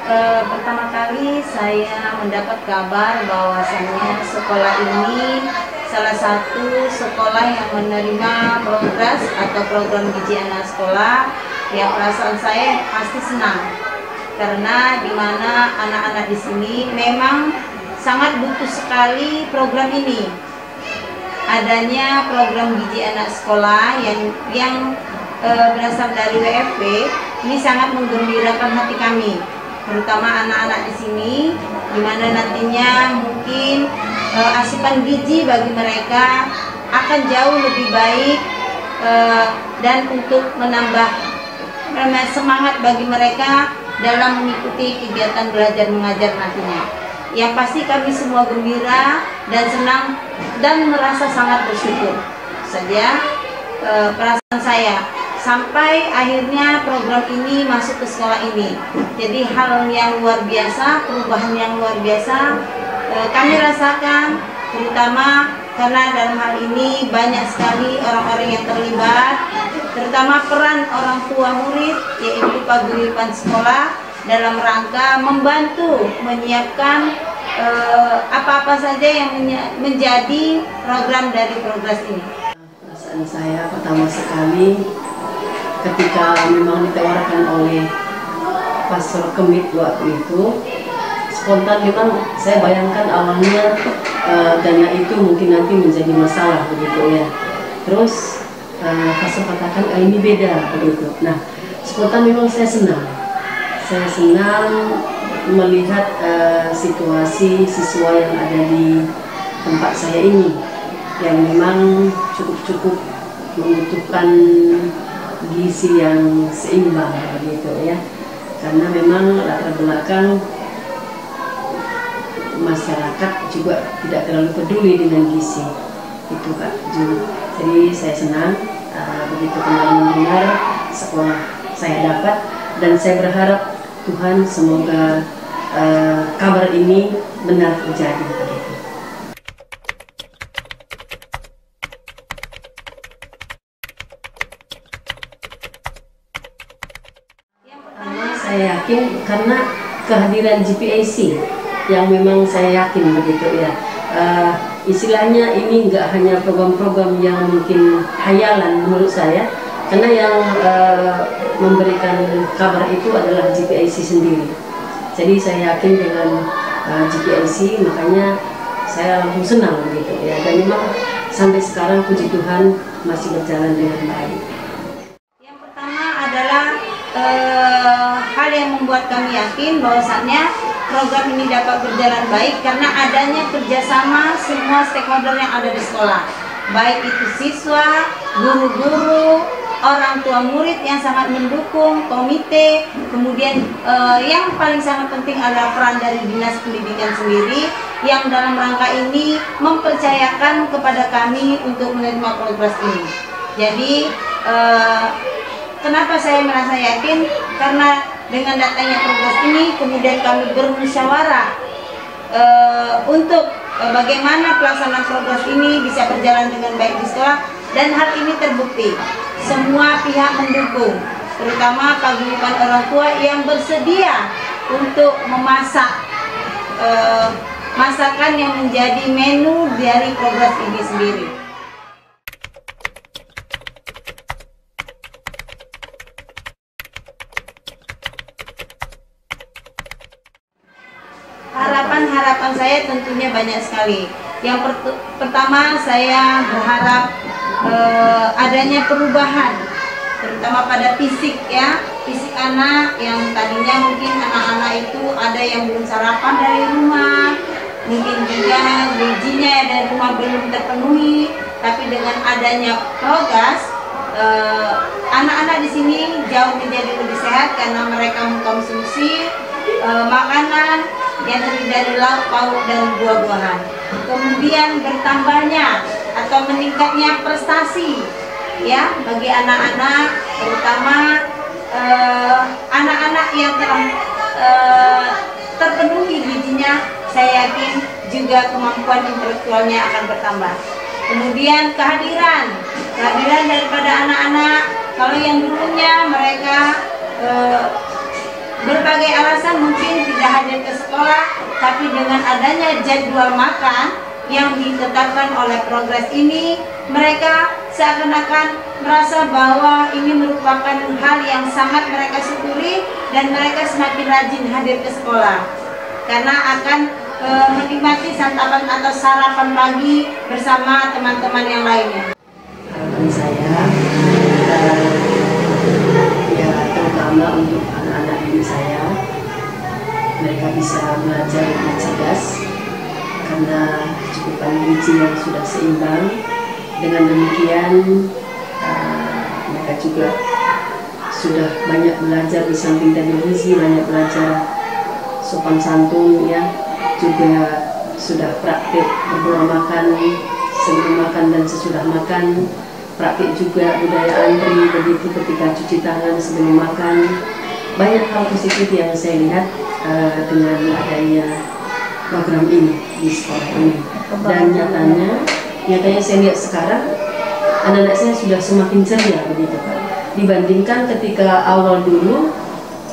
Pertama kali saya mendapat kabar bahwasannya sekolah ini salah satu sekolah yang menerima progres atau program gizi anak sekolah. Ya, perasaan saya pasti senang karena di mana anak-anak di sini memang sangat butuh sekali program ini. Adanya program gizi anak sekolah yang berasal dari WFP ini sangat menggembirakan hati kami, terutama anak-anak di sini, di mana nantinya mungkin asupan gizi bagi mereka akan jauh lebih baik dan untuk menambah semangat bagi mereka dalam mengikuti kegiatan belajar mengajar nantinya. Yang pasti kami semua gembira dan senang dan merasa sangat bersyukur saja perasaan saya. Sampai akhirnya program ini masuk ke sekolah ini. Jadi hal yang luar biasa, perubahan yang luar biasa kami rasakan, terutama karena dalam hal ini banyak sekali orang-orang yang terlibat, terutama peran orang tua murid, yaitu paguyuban sekolah dalam rangka membantu menyiapkan apa-apa saja yang menjadi program dari progres ini. Perasaan saya pertama sekali ketika memang ditawarkan oleh Pastor Kemit waktu itu, spontan memang saya bayangkan awalnya dana itu mungkin nanti menjadi masalah begitu ya. Terus Pastor katakan ini beda begitu. Nah, spontan memang saya senang melihat situasi siswa yang ada di tempat saya ini yang memang cukup membutuhkan gizi yang seimbang begitu ya, karena memang latar belakang masyarakat juga tidak terlalu peduli dengan gizi itu Kak Ju. Jadi saya senang begitu kembali mendengar sekolah saya dapat, dan saya berharap Tuhan semoga kabar ini benar terjadi begitu. Saya yakin karena kehadiran GPAC yang memang saya yakin begitu ya, istilahnya ini nggak hanya program-program yang mungkin hayalan menurut saya, karena yang memberikan kabar itu adalah GPAC sendiri. Jadi saya yakin dengan GPAC, makanya saya langsung senang begitu ya, dan memang sampai sekarang puji Tuhan masih berjalan dengan baik. Yang pertama adalah hal yang membuat kami yakin bahwasannya program ini dapat berjalan baik karena adanya kerjasama semua stakeholder yang ada di sekolah, baik itu siswa, guru-guru, orang tua murid yang sangat mendukung, komite, kemudian yang paling sangat penting adalah peran dari Dinas Pendidikan sendiri yang dalam rangka ini mempercayakan kepada kami untuk menerima progres ini. Jadi kenapa saya merasa yakin? Karena dengan datangnya progres ini, kemudian kami bermusyawarah untuk bagaimana pelaksanaan progres ini bisa berjalan dengan baik di sekolah, dan hal ini terbukti. Semua pihak mendukung, terutama paguyuban orang tua yang bersedia untuk memasak masakan yang menjadi menu dari progres ini sendiri. Harapan saya tentunya banyak sekali. Yang pertama, saya berharap adanya perubahan, terutama pada fisik ya, fisik anak yang tadinya mungkin anak-anak itu ada yang belum sarapan dari rumah, mungkin juga gizinya dari rumah belum terpenuhi, tapi dengan adanya progres anak-anak di sini jauh menjadi lebih sehat karena mereka mengkonsumsi makanan yang terdiri dari lauk pauk dan buah-buahan. Kemudian bertambahnya atau meningkatnya prestasi ya bagi anak-anak, terutama anak-anak yang telah terpenuhi gizinya, saya yakin juga kemampuan intelektualnya akan bertambah. Kemudian kehadiran daripada anak-anak, kalau yang dulunya mereka berbagai alasan mungkin tidak hadir ke sekolah, tapi dengan adanya jadwal makan yang ditetapkan oleh Progres ini, mereka seakan-akan merasa bahwa ini merupakan hal yang sangat mereka syukuri dan mereka semakin rajin hadir ke sekolah karena akan menikmati santapan atau sarapan pagi bersama teman-teman yang lainnya. Harapan saya ya terutama untuk anak-anak didik saya, mereka bisa belajar dengan cerdas karena kecukupan gizi yang sudah seimbang. Dengan demikian mereka juga sudah banyak belajar di samping dari gizi, banyak belajar sopan santun ya, juga sudah praktik berburu makan, sebelum makan dan sesudah makan, praktik juga budaya antri begitu ketika cuci tangan sebelum makan. Banyak hal positif yang saya lihat dengan adanya program ini di sekolah ini. Dan nyatanya saya lihat sekarang anak-anak saya sudah semakin ceria begitu Pak. Dibandingkan ketika awal dulu,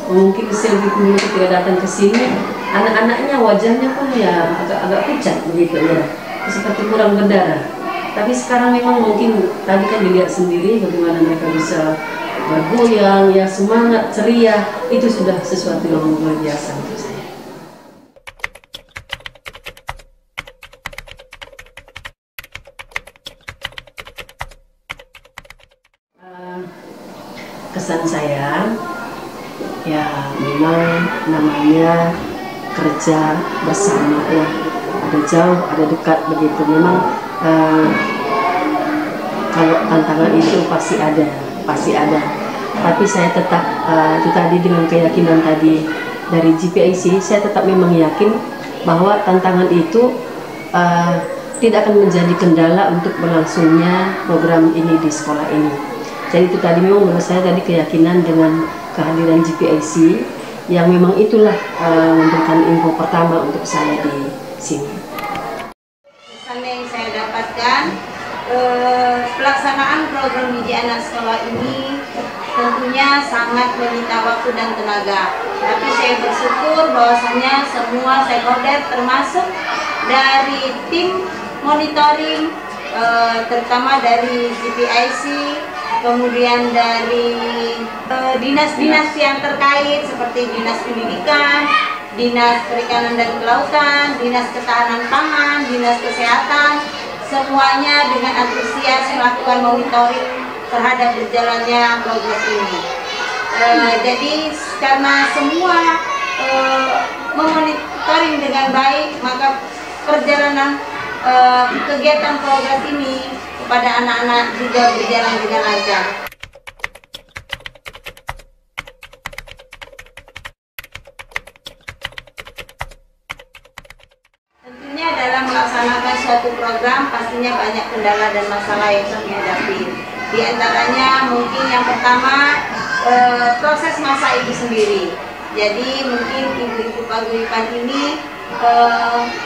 mungkin Selvi dulu ketika datang ke sini, anak-anaknya wajahnya pun ya agak pucat begitu ya, seperti kurang berdarah. Tapi sekarang memang mungkin tadi kan dilihat sendiri bagaimana mereka bisa bergoyang, ya semangat, ceria, itu sudah sesuatu yang luar biasa untuk saya. Kesan saya ya memang namanya kerja bersama ya, ada jauh ada dekat begitu. Memang kalau tantangan itu pasti ada, tapi saya tetap itu tadi dengan keyakinan tadi dari GPIC, saya tetap memang yakin bahwa tantangan itu tidak akan menjadi kendala untuk berlangsungnya program ini di sekolah ini. Jadi itu tadi memang menurut saya tadi keyakinan dengan kehadiran GPIC yang memang itulah memberikan info pertama untuk saya di sini. Pesan yang saya dapatkan, pelaksanaan program gizi anak sekolah ini tentunya sangat menyita waktu dan tenaga. Tapi saya bersyukur bahwasanya semua stakeholder termasuk dari tim monitoring, terutama dari GPIC, kemudian dari dinas-dinas yang terkait seperti Dinas Pendidikan, Dinas Perikanan dan Kelautan, Dinas Ketahanan Pangan, Dinas Kesehatan, semuanya dengan antusias melakukan monitoring terhadap berjalannya program ini. Jadi karena semua memonitoring dengan baik, maka perjalanan kegiatan program ini pada anak-anak juga berjalan dengan lancar. Tentunya dalam melaksanakan suatu program pastinya banyak kendala dan masalah yang kami hadapi. Di antaranya mungkin yang pertama proses masak itu sendiri. Jadi mungkin ibu-ibu paguyuban ini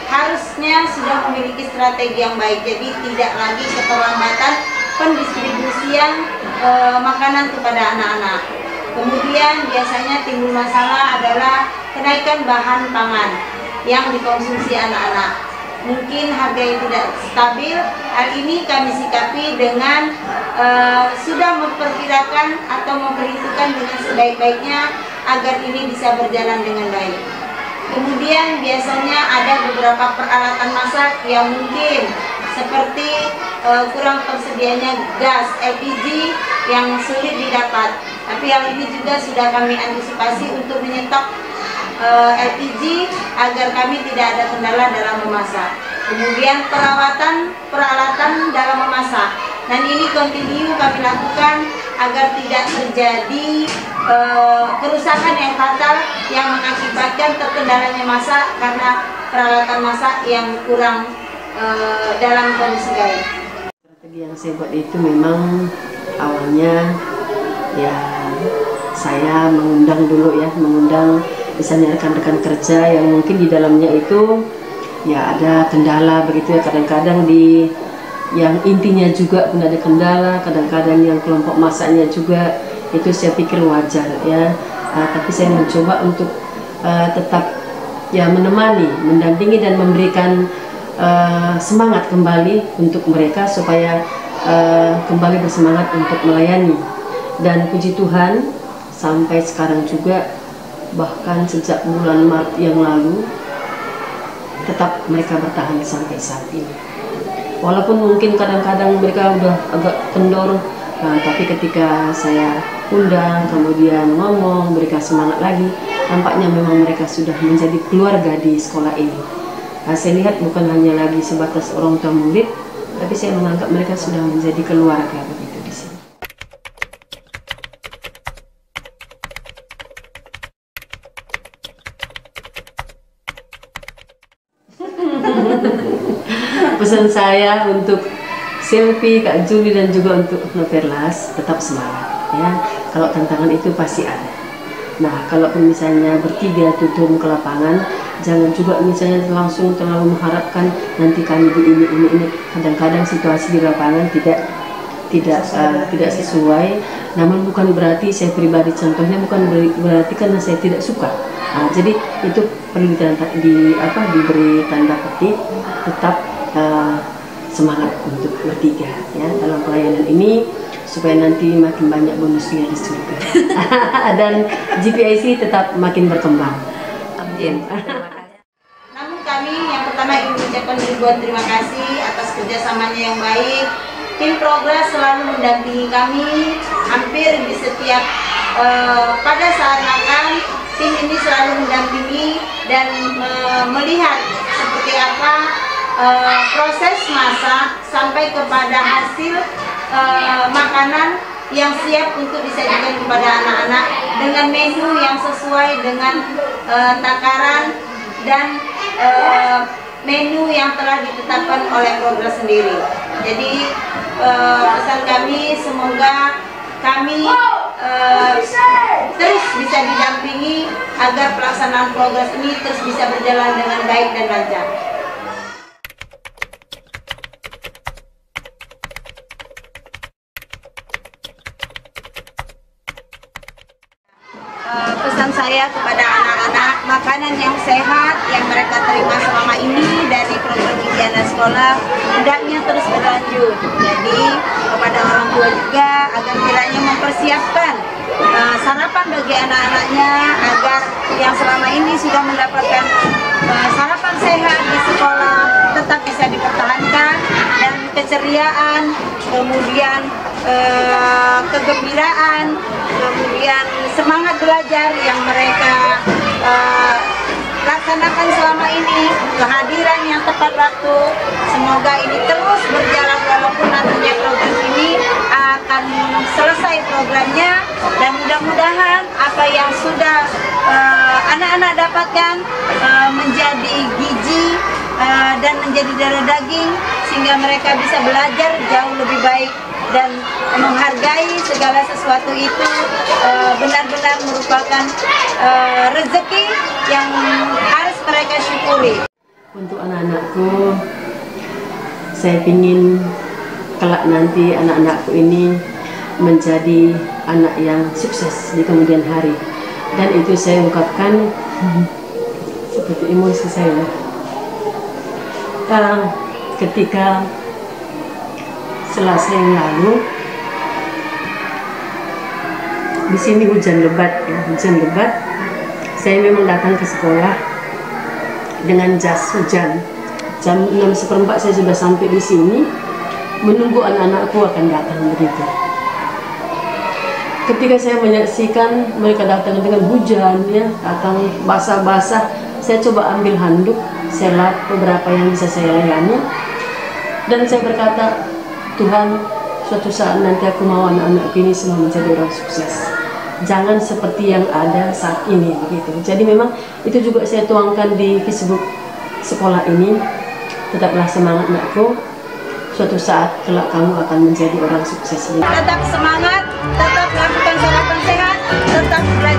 harusnya sudah memiliki strategi yang baik, jadi tidak lagi keterlambatan pendistribusian makanan kepada anak-anak. Kemudian biasanya timbul masalah adalah kenaikan bahan pangan yang dikonsumsi anak-anak. Mungkin harga yang tidak stabil. Hal ini kami sikapi dengan sudah memperkirakan atau memperhitungkan dengan sebaik-baiknya agar ini bisa berjalan dengan baik. Kemudian biasanya ada beberapa peralatan masak yang mungkin seperti kurang tersedianya gas LPG yang sulit didapat. Tapi hal ini juga sudah kami antisipasi untuk menyetok LPG agar kami tidak ada kendala dalam memasak. Kemudian peralatan dalam memasak. Dan ini kontinu kami lakukan agar tidak terjadi kerusakan yang fatal yang mengakibatkan terkendalanya masak karena peralatan masak yang kurang dalam kondisi baik. Strategi yang saya buat itu memang awalnya ya saya mengundang misalnya rekan-rekan kerja yang mungkin di dalamnya itu ya ada kendala begitu ya, kadang-kadang di yang intinya juga pun ada kendala, kadang-kadang yang kelompok masaknya juga, itu saya pikir wajar ya. tapi saya mencoba untuk tetap ya menemani, mendampingi dan memberikan semangat kembali untuk mereka supaya kembali bersemangat untuk melayani. Dan puji Tuhan sampai sekarang juga, bahkan sejak bulan Maret yang lalu, tetap mereka bertahan sampai saat ini. Walaupun mungkin kadang-kadang mereka udah agak kendor, tapi ketika saya undang, kemudian ngomong, berikan semangat lagi, tampaknya memang mereka sudah menjadi keluarga di sekolah ini. Saya lihat bukan hanya lagi sebatas orang tua murid, tapi saya menganggap mereka sudah menjadi keluarga begitu di sini. Pesan saya untuk Selvi, Kak Juli, dan juga untuk Noverlas, tetap semangat ya. Kalau tantangan itu pasti ada. Nah, kalaupun misalnya bertiga turun ke lapangan, jangan juga misalnya langsung terlalu mengharapkan nanti kami di ini. Kadang-kadang situasi di lapangan tidak sesuai. Namun bukan berarti saya pribadi, contohnya bukan berarti karena saya tidak suka. Jadi itu perlu diberi tanda petik, tetap semangat untuk bertiga ya dalam pelayanan ini, supaya nanti makin banyak bonusnya di surga. Dan GPIC tetap makin berkembang. Amin. Namun kami yang pertama ingin mengucapkan ribuan terima kasih atas kerjasamanya yang baik. Tim Progres selalu mendampingi kami hampir di setiap pada saat makan. Tim ini selalu mendampingi dan melihat seperti apa proses masak sampai kepada hasil makanan yang siap untuk disajikan kepada anak-anak dengan menu yang sesuai dengan takaran dan menu yang telah ditetapkan oleh Progres sendiri. Jadi pesan kami, semoga kami terus bisa didampingi agar pelaksanaan Progres ini terus bisa berjalan dengan baik dan lancar. Pesan saya kepada anak-anak, makanan yang sehat yang mereka terima selama ini dari program gizi anak sekolah hendaknya terus berlanjut. Jadi kepada orang tua juga agar kiranya mempersiapkan sarapan bagi anak-anaknya, agar yang selama ini sudah mendapatkan sarapan sehat di sekolah tetap bisa dipertahankan, dan keceriaan, kemudian kegembiraan, kemudian semangat belajar yang mereka laksanakan selama ini, kehadiran yang tepat waktu, semoga ini terus berjalan walaupun nantinya program ini akan selesai programnya, dan mudah-mudahan apa yang sudah anak-anak dapatkan menjadi gizi dan menjadi darah daging, sehingga mereka bisa belajar jauh lebih baik dan menghargai segala sesuatu itu benar-benar merupakan rezeki yang harus mereka syukuri. Untuk anak-anakku, saya ingin kelak nanti anak-anakku ini menjadi anak yang sukses di kemudian hari, dan itu saya ungkapkan seperti emosi saya ketika Selasa yang lalu di sini hujan lebat. Saya memang datang ke sekolah dengan jas hujan. Jam 6:15 saya sudah sampai di sini menunggu anak-anakku akan datang begitu. Ketika saya menyaksikan mereka datang dengan hujan, ya, datang basah-basah, saya coba ambil handuk, saya lap beberapa yang bisa saya layani, dan saya berkata, Tuhan, suatu saat nanti aku mau anak-anak ini semua menjadi orang sukses. Jangan seperti yang ada saat ini begitu. Jadi memang itu juga saya tuangkan di Facebook sekolah ini. Tetaplah semangat anakku. Suatu saat kelak kamu akan menjadi orang sukses. Tetap semangat, tetap lakukan sarapan sehat, tetap belajar.